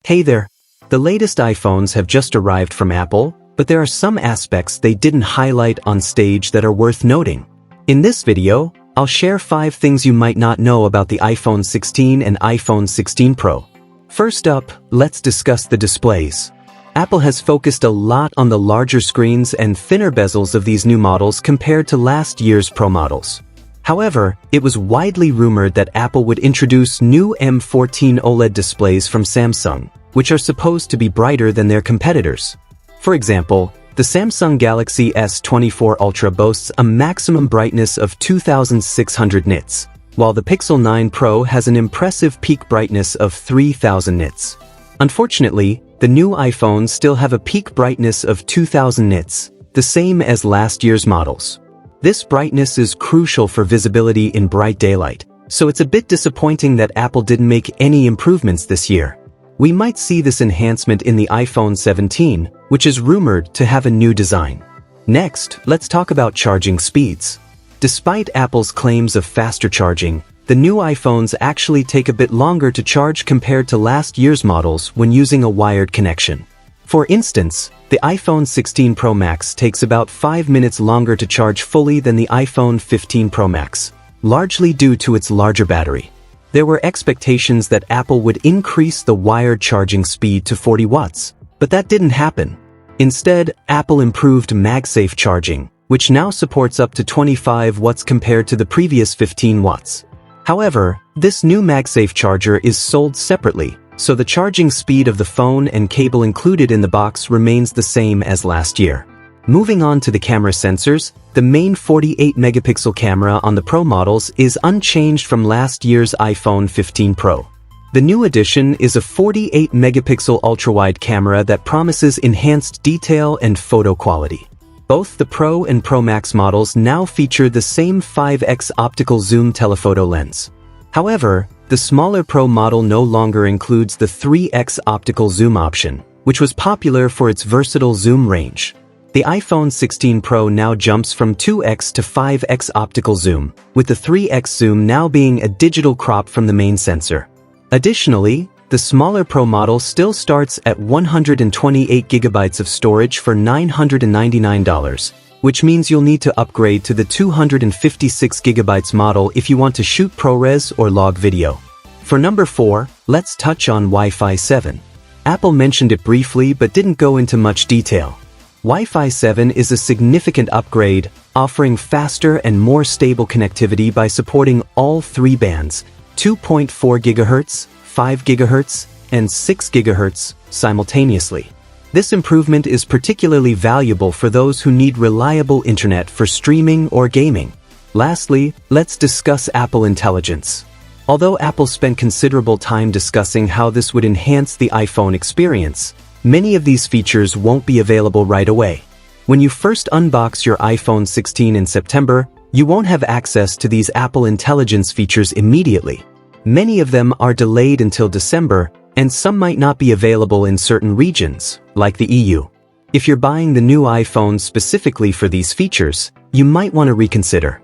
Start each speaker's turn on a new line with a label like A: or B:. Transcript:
A: Hey there! The latest iPhones have just arrived from Apple, but there are some aspects they didn't highlight on stage that are worth noting. In this video, I'll share 5 things you might not know about the iPhone 16 and iPhone 16 Pro. First up, let's discuss the displays. Apple has focused a lot on the larger screens and thinner bezels of these new models compared to last year's Pro models. However, it was widely rumored that Apple would introduce new M14 OLED displays from Samsung, which are supposed to be brighter than their competitors. For example, the Samsung Galaxy S24 Ultra boasts a maximum brightness of 2600 nits, while the Pixel 9 Pro has an impressive peak brightness of 3000 nits. Unfortunately, the new iPhones still have a peak brightness of 2000 nits, the same as last year's models. This brightness is crucial for visibility in bright daylight, so it's a bit disappointing that Apple didn't make any improvements this year. We might see this enhancement in the iPhone 17, which is rumored to have a new design. Next, let's talk about charging speeds. Despite Apple's claims of faster charging, the new iPhones actually take a bit longer to charge compared to last year's models when using a wired connection. For instance, the iPhone 16 Pro Max takes about 5 minutes longer to charge fully than the iPhone 15 Pro Max, largely due to its larger battery. There were expectations that Apple would increase the wired charging speed to 40 watts, but that didn't happen. Instead, Apple improved MagSafe charging, which now supports up to 25 watts compared to the previous 15 watts. However, this new MagSafe charger is sold separately, so the charging speed of the phone and cable included in the box remains the same as last year. Moving on to the camera sensors, the main 48-megapixel camera on the Pro models is unchanged from last year's iPhone 15 Pro. The new addition is a 48-megapixel ultra-wide camera that promises enhanced detail and photo quality. Both the Pro and Pro Max models now feature the same 5x optical zoom telephoto lens. However, the smaller Pro model no longer includes the 3x optical zoom option, which was popular for its versatile zoom range. The iPhone 16 Pro now jumps from 2x to 5x optical zoom, with the 3x zoom now being a digital crop from the main sensor. Additionally, the smaller Pro model still starts at 128 GB of storage for $999, which means you'll need to upgrade to the 256 GB model if you want to shoot ProRes or log video. For number 4, let's touch on Wi-Fi 7. Apple mentioned it briefly but didn't go into much detail. Wi-Fi 7 is a significant upgrade, offering faster and more stable connectivity by supporting all 3 bands, 2.4 GHz, 5 GHz, and 6 GHz, simultaneously. This improvement is particularly valuable for those who need reliable internet for streaming or gaming. Lastly, let's discuss Apple Intelligence. Although Apple spent considerable time discussing how this would enhance the iPhone experience, many of these features won't be available right away. When you first unbox your iPhone 16 in September, you won't have access to these Apple Intelligence features immediately. Many of them are delayed until December, and some might not be available in certain regions, like the EU. If you're buying the new iPhone specifically for these features, you might want to reconsider.